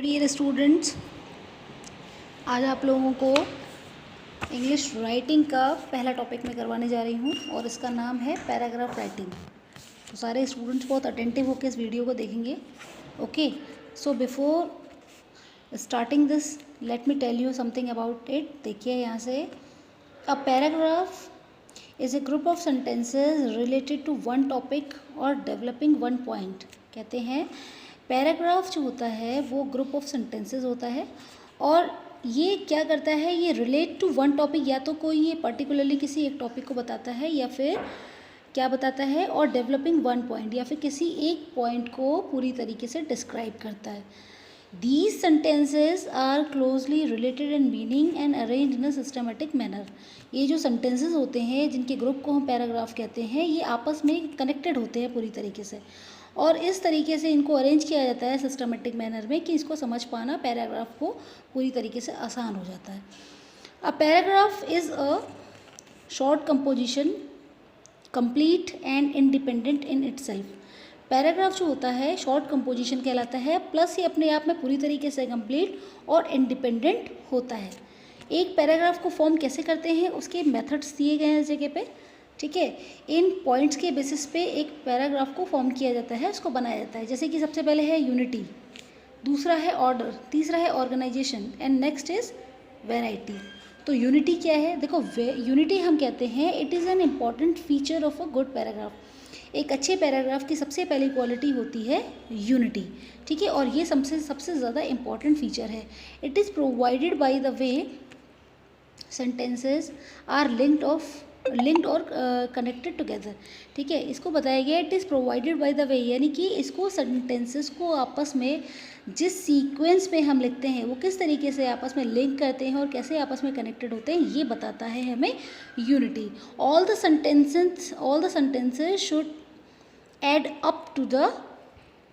Dear students, आज आप लोगों को इंग्लिश राइटिंग का पहला टॉपिक मैं करवाने जा रही हूँ और इसका नाम है पैराग्राफ राइटिंग। तो सारे स्टूडेंट्स बहुत अटेंटिव होकर इस वीडियो को देखेंगे। Okay, so before starting this let me tell you something about it. देखिए यहाँ से, a paragraph is a group of sentences related to one topic और डेवलपिंग वन पॉइंट। कहते हैं पैराग्राफ जो होता है वो ग्रुप ऑफ सेंटेंसेस होता है और ये क्या करता है, ये रिलेट टू वन टॉपिक, या तो कोई ये पर्टिकुलरली किसी एक टॉपिक को बताता है या फिर क्या बताता है, और डेवलपिंग वन पॉइंट, या फिर किसी एक पॉइंट को पूरी तरीके से डिस्क्राइब करता है। These sentences are closely related in meaning and arranged in a systematic manner। ये जो sentences होते हैं जिनके ग्रुप को हम पैराग्राफ कहते हैं, ये आपस में कनेक्टेड होते हैं पूरी तरीके से, और इस तरीके से इनको अरेंज किया जाता है सिस्टमेटिक मैनर में कि इसको समझ पाना पैराग्राफ को पूरी तरीके से आसान हो जाता है। अ paragraph is a short composition complete and independent in itself. Paragraph जो होता है शॉर्ट कंपोजिशन कहलाता है, प्लस ये अपने आप में पूरी तरीके से कंप्लीट और इंडिपेंडेंट होता है। एक पैराग्राफ को फॉर्म कैसे करते हैं उसके मेथड्स दिए गए हैं इस जगह पे, ठीक है। इन पॉइंट्स के बेसिस पे एक पैराग्राफ को फॉर्म किया जाता है, उसको बनाया जाता है। जैसे कि सबसे पहले है यूनिटी, दूसरा है ऑर्डर, तीसरा है organization and next is variety. तो यूनिटी क्या है, देखो यूनिटी हम कहते हैं it is an important feature of a good paragraph. एक अच्छे पैराग्राफ की सबसे पहली क्वालिटी होती है यूनिटी, ठीक है, और ये सबसे ज़्यादा इम्पॉर्टेंट फीचर है। It is provided by the way sentences are linked और कनेक्टेड टुगेदर, ठीक है। इसको बताया गया it is provided by the way, यानी कि इसको सेंटेंसेस को आपस में जिस सीक्वेंस में हम लिखते हैं वो किस तरीके से आपस में लिंक करते हैं और कैसे आपस में कनेक्टेड होते हैं, ये बताता है हमें unity. All the sentences should add up to the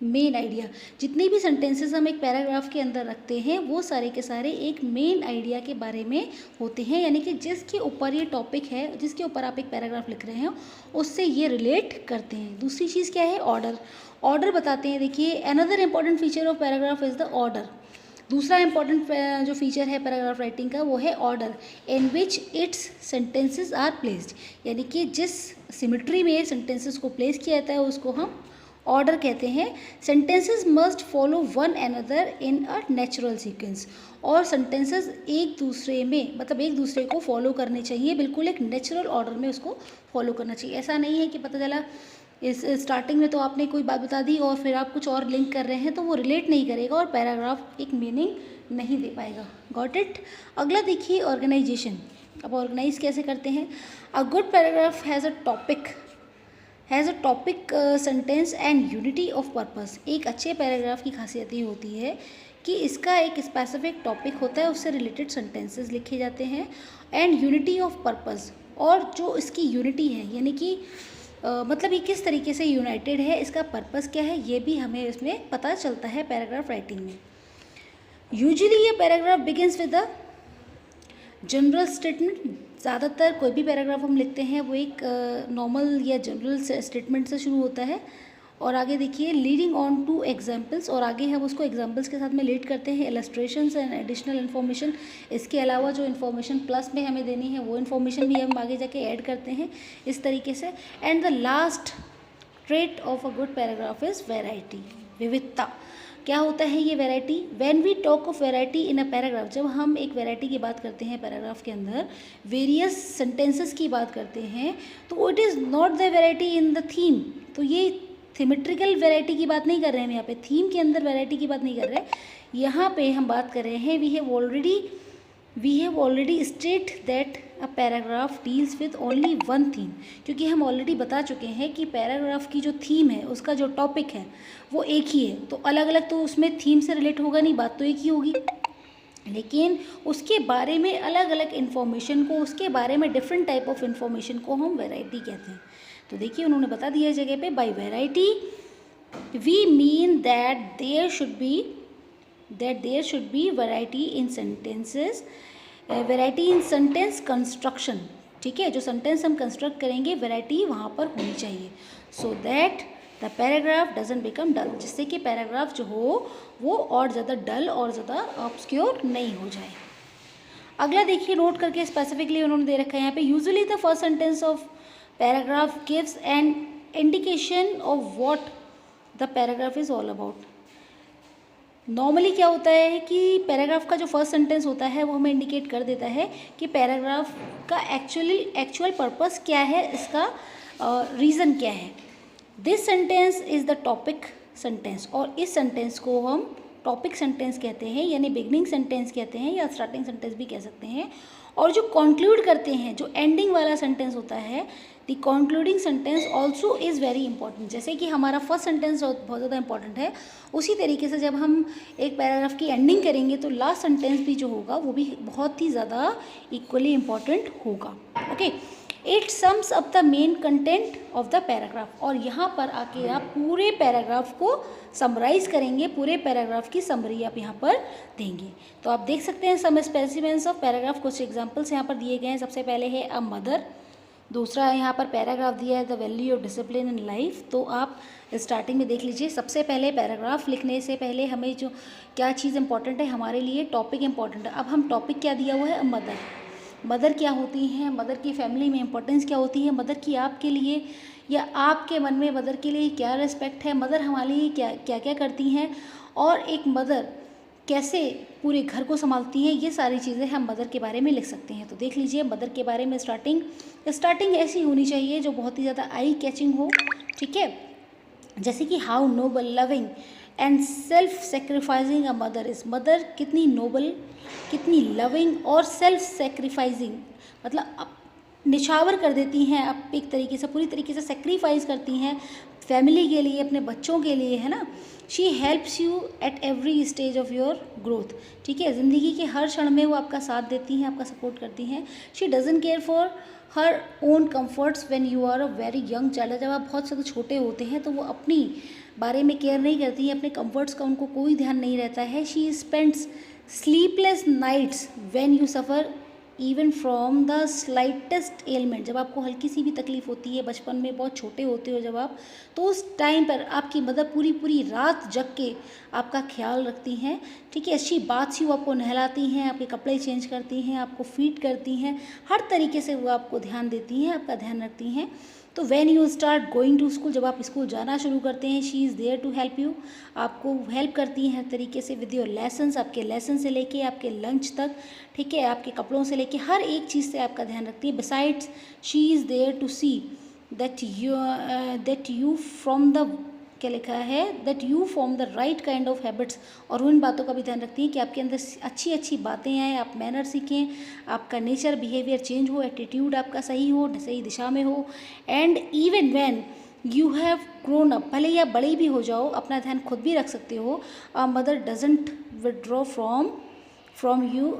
main idea. जितने भी सेंटेंसेस हम एक पैराग्राफ के अंदर रखते हैं वो सारे के सारे एक मेन आइडिया के बारे में होते हैं, यानी कि जिसके ऊपर ये टॉपिक है, जिसके ऊपर आप एक पैराग्राफ लिख रहे हैं उससे ये रिलेट करते हैं। दूसरी चीज़ क्या है, ऑर्डर। ऑर्डर बताते हैं, देखिए another important feature of paragraph is the order. दूसरा इंपॉर्टेंट जो फीचर है पैराग्राफ राइटिंग का वो है order, in which its sentences are placed, यानी कि जिस सिमिट्री में सेंटेंसेस को प्लेस किया जाता है उसको हम ऑर्डर कहते हैं। Sentences must follow one another in a natural sequence, और सेंटेंसेस एक दूसरे में मतलब एक दूसरे को फॉलो करने चाहिए, बिल्कुल एक नेचुरल ऑर्डर में उसको फॉलो करना चाहिए। ऐसा नहीं है कि पता चला इस स्टार्टिंग में तो आपने कोई बात बता दी और फिर आप कुछ और लिंक कर रहे हैं तो वो रिलेट नहीं करेगा और पैराग्राफ एक मीनिंग नहीं दे पाएगा। Got it. अगला देखिए ऑर्गेनाइजेशन। अब ऑर्गेनाइज कैसे करते हैं। अ good paragraph has a topic sentence and unity of purpose. एक अच्छे पैराग्राफ की खासियत ये होती है कि इसका एक स्पेसिफिक टॉपिक होता है, उससे रिलेटेड सेंटेंसेस लिखे जाते हैं, एंड यूनिटी ऑफ पर्पस, और जो इसकी यूनिटी है यानी कि मतलब ये किस तरीके से यूनाइटेड है, इसका पर्पस क्या है, ये भी हमें इसमें पता चलता है पैराग्राफ राइटिंग में। यूजुअली ये paragraph begins with a general statement. ज़्यादातर कोई भी पैराग्राफ हम लिखते हैं वो एक नॉर्मल या जनरल स्टेटमेंट से शुरू होता है, और आगे देखिए लीडिंग ऑन टू एग्जाम्पल्स, और आगे हम उसको एग्जाम्पल्स के साथ में लीड करते हैं, इलस्ट्रेशंस एंड एडिशनल इन्फॉर्मेशन। इसके अलावा जो इन्फॉर्मेशन प्लस में हमें देनी है वो इन्फॉर्मेशन भी हम आगे जाके ऐड करते हैं इस तरीके से। And the last trait of a good paragraph is variety, विविधता। क्या होता है ये variety. When we talk of variety in a paragraph, जब हम एक वैरायटी की बात करते हैं पैराग्राफ के अंदर, वेरियस सेंटेंसेस की बात करते हैं, तो it is not the variety in the theme. तो ये थीमेट्रिकल वैरायटी की बात नहीं कर रहे हैं हम यहाँ पे, थीम के अंदर वैरायटी की बात नहीं कर रहे हैं। यहाँ पे हम बात कर रहे हैं we have already state that a paragraph deals with only one theme, क्योंकि हम ऑलरेडी बता चुके हैं कि पैराग्राफ की जो थीम है, उसका जो टॉपिक है वो एक ही है। तो अलग अलग तो उसमें थीम से रिलेट होगा नहीं, बात तो एक ही होगी, लेकिन उसके बारे में अलग अलग इन्फॉर्मेशन को, उसके बारे में डिफरेंट टाइप ऑफ इन्फॉर्मेशन को हम वैरायटी कहते हैं। तो देखिए उन्होंने बता दिया इस जगह पे, by variety we mean that there should be variety in sentences, variety in sentence construction, ठीक है। जो सेंटेंस हम कंस्ट्रक्ट करेंगे वैरायटी वहाँ पर होनी चाहिए, so that the paragraph doesn't become dull, जिससे कि पैराग्राफ जो हो वो और ज़्यादा डल और ज़्यादा ऑब्सक्योर नहीं हो जाए। अगला देखिए नोट करके स्पेसिफिकली उन्होंने दे रखा है यहाँ पे, usually the first sentence of paragraph gives an indication of what the paragraph is all about. Normally क्या होता है कि पैराग्राफ का जो फर्स्ट सेंटेंस होता है वो हमें इंडिकेट कर देता है कि पैराग्राफ का एक्चुअल पर्पस क्या है, इसका रीज़न क्या है। This sentence is the topic sentence, और इस सेंटेंस को हम टॉपिक सेंटेंस कहते हैं, यानी बिगनिंग सेंटेंस कहते हैं या स्टार्टिंग सेंटेंस भी कह सकते हैं। और जो कंक्लूड करते हैं, जो एंडिंग वाला सेंटेंस होता है, the concluding sentence also is very important. जैसे कि हमारा फर्स्ट सेंटेंस बहुत ज़्यादा इंपॉर्टेंट है, उसी तरीके से जब हम एक पैराग्राफ की एंडिंग करेंगे तो लास्ट सेंटेंस भी जो होगा वो भी बहुत ही ज़्यादा इक्वली इम्पॉर्टेंट होगा। Okay, it sums up the main content of the paragraph, और यहाँ पर आके आप पूरे पैराग्राफ को समराइज करेंगे, पूरे पैराग्राफ की समरी आप यहाँ पर देंगे। तो आप देख सकते हैं सम स्पेसिमेंस ऑफ पैराग्राफ, कुछ एग्जांपल्स यहाँ पर दिए गए हैं। सबसे पहले है अ मदर, दूसरा यहाँ पर पैराग्राफ दिया है the value of discipline in life. तो आप स्टार्टिंग में देख लीजिए, सबसे पहले पैराग्राफ लिखने से पहले हमें जो क्या चीज़ इंपॉर्टेंट है, हमारे लिए टॉपिक इंपॉर्टेंट है। अब हम टॉपिक क्या दिया हुआ है, मदर, मदर क्या होती हैं, मदर की फैमिली में इंपॉर्टेंस क्या होती है, मदर की आपके लिए या आपके मन में मदर के लिए क्या रिस्पेक्ट है, मदर हमारे लिए क्या क्या करती हैं, और एक मदर कैसे पूरे घर को संभालती हैं, ये सारी चीज़ें हम मदर के बारे में लिख सकते हैं। तो देख लीजिए मदर के बारे में स्टार्टिंग ऐसी होनी चाहिए जो बहुत ही ज़्यादा आई कैचिंग हो, ठीक है। जैसे कि how noble, loving and self sacrificing a mother is, mother कितनी नोबल, कितनी लविंग और सेल्फ सेक्रीफाइसिंग, मतलब निछावर कर देती हैं, आप एक तरीके से पूरी तरीके से सेक्रीफाइस करती हैं फैमिली के लिए, अपने बच्चों के लिए, है ना। She helps you at every stage of your growth, ठीक है। ज़िंदगी के हर क्षण में वो आपका साथ देती हैं, आपका सपोर्ट करती हैं। She doesn't care for her own comforts when you are a very young child, जब आप बहुत ज़्यादा छोटे होते हैं तो वो अपनी बारे में केयर नहीं करती हैं, अपने कम्फर्ट्स का उनको कोई ध्यान नहीं रहता है। She spends sleepless nights when you suffer even from the slightest element, जब आपको हल्की सी भी तकलीफ़ होती है, बचपन में बहुत छोटे होते हो जब आप, तो उस टाइम पर आपकी मदर पूरी रात जग के आपका ख्याल रखती हैं, ठीक है। अच्छी बात सी वो आपको नहलाती हैं, आपके कपड़े चेंज करती हैं, आपको फीड करती हैं, हर तरीके से वो आपको ध्यान देती हैं, आपका ध्यान रखती हैं। तो when you start going to school, जब आप स्कूल जाना शुरू करते हैं, she is there to help you, आपको हेल्प करती हैं हर तरीके से विद योर लेसन्स, आपके लेसन से लेके आपके लंच तक, ठीक है, आपके कपड़ों से लेके हर एक चीज़ से आपका ध्यान रखती है। Besides she is there to see that you from the, क्या लिखा है, that you form the right kind of habits, और उन बातों का भी ध्यान रखती हैं कि आपके अंदर अच्छी अच्छी बातें आएँ, आप मैनर सीखें, आपका नेचर बिहेवियर चेंज हो, एटीट्यूड आपका सही हो, सही दिशा में हो। And even when you have grown up, भले ही आप बड़े भी हो जाओ, अपना ध्यान खुद भी रख सकते हो। Mother doesn't withdraw from you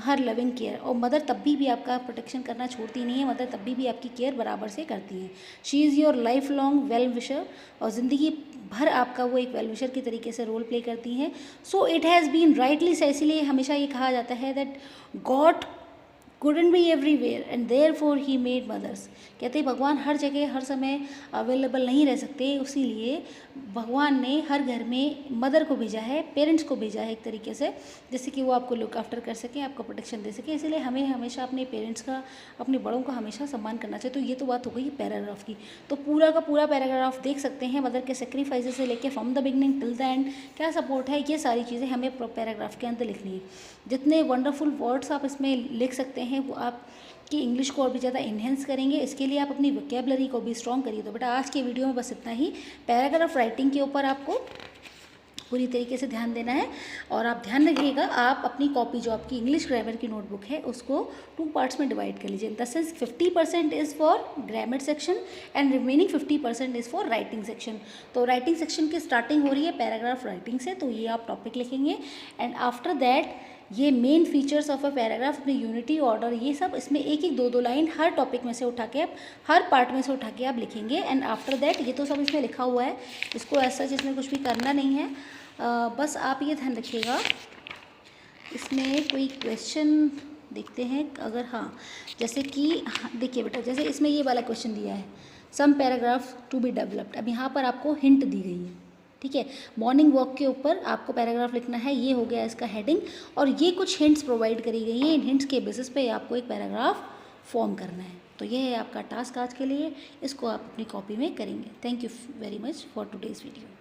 her loving care, और मदर तब भी आपका प्रोटेक्शन करना छोड़ती नहीं है, मदर तब भी आपकी केयर बराबर से करती हैं। She is your life long well wisher, और ज़िंदगी भर आपका वो एक वेल विशर की तरीके से रोल प्ले करती हैं। So it has been rightly said, इसीलिए हमेशा ये कहा जाता है that God couldn't be everywhere and therefore he made mothers, कहते हैं भगवान हर जगह हर समय अवेलेबल नहीं रह सकते, इसीलिए भगवान ने हर घर में मदर को भेजा है, पेरेंट्स को भेजा है एक तरीके से, जैसे कि वो आपको लुक आफ्टर कर सकें, आपको प्रोटेक्शन दे सकें। इसीलिए हमें हमेशा अपने पेरेंट्स का, अपने बड़ों का हमेशा सम्मान करना चाहिए। तो ये तो बात हो गई पैराग्राफ की। तो पूरा का पूरा पैराग्राफ देख सकते हैं, मदर के सेक्रीफाइसेस से लेके from the beginning till the end क्या सपोर्ट है, ये सारी चीज़ें हमें पैराग्राफ के अंदर लिखनी है। जितने वंडरफुल वर्ड्स आप इसमें लिख सकते हैं वो आपकी इंग्लिश को और भी ज़्यादा इन्हेंस करेंगे। इसके लिए आप अपनी वोकैबुलरी को भी स्ट्रॉन्ग करिए। तो बेटा आज के वीडियो में बस इतना ही। पैराग्राफ राइटिंग के ऊपर आपको पूरी तरीके से ध्यान देना है, और आप ध्यान रखिएगा आप अपनी कॉपी जो आपकी इंग्लिश ग्रामर की नोटबुक है उसको 2 पार्ट्स में डिवाइड कर लीजिए। In the sense 50% is for grammar section and remaining 50% is for writing section. तो राइटिंग सेक्शन की स्टार्टिंग हो रही है पैराग्राफ राइटिंग से, तो ये आप टॉपिक लिखेंगे। एंड आफ्टर दैट ये main features of a paragraph, अपने यूनिटी ऑर्डर, ये सब इसमें एक एक दो लाइन हर टॉपिक में से उठा के आप, हर पार्ट में से उठा के आप लिखेंगे। एंड आफ्टर दैट ये तो सब इसमें लिखा हुआ है, इसको ऐसा इसमें कुछ भी करना नहीं है। बस आप ये ध्यान रखिएगा। इसमें कोई क्वेश्चन देखते हैं अगर, हाँ जैसे कि देखिए बेटा, जैसे इसमें ये वाला क्वेश्चन दिया है, सम पैराग्राफ टू बी डेवलप्ड। अब यहाँ पर आपको हिंट दी गई है, ठीक है। मॉर्निंग वॉक के ऊपर आपको पैराग्राफ लिखना है, ये हो गया इसका हेडिंग, और ये कुछ हिंट्स प्रोवाइड करी गई हैं। इन हिंट्स के बेसिस पे आपको एक पैराग्राफ फॉर्म करना है। तो ये है आपका टास्क आज के लिए, इसको आप अपनी कॉपी में करेंगे। Thank you very much for today's video.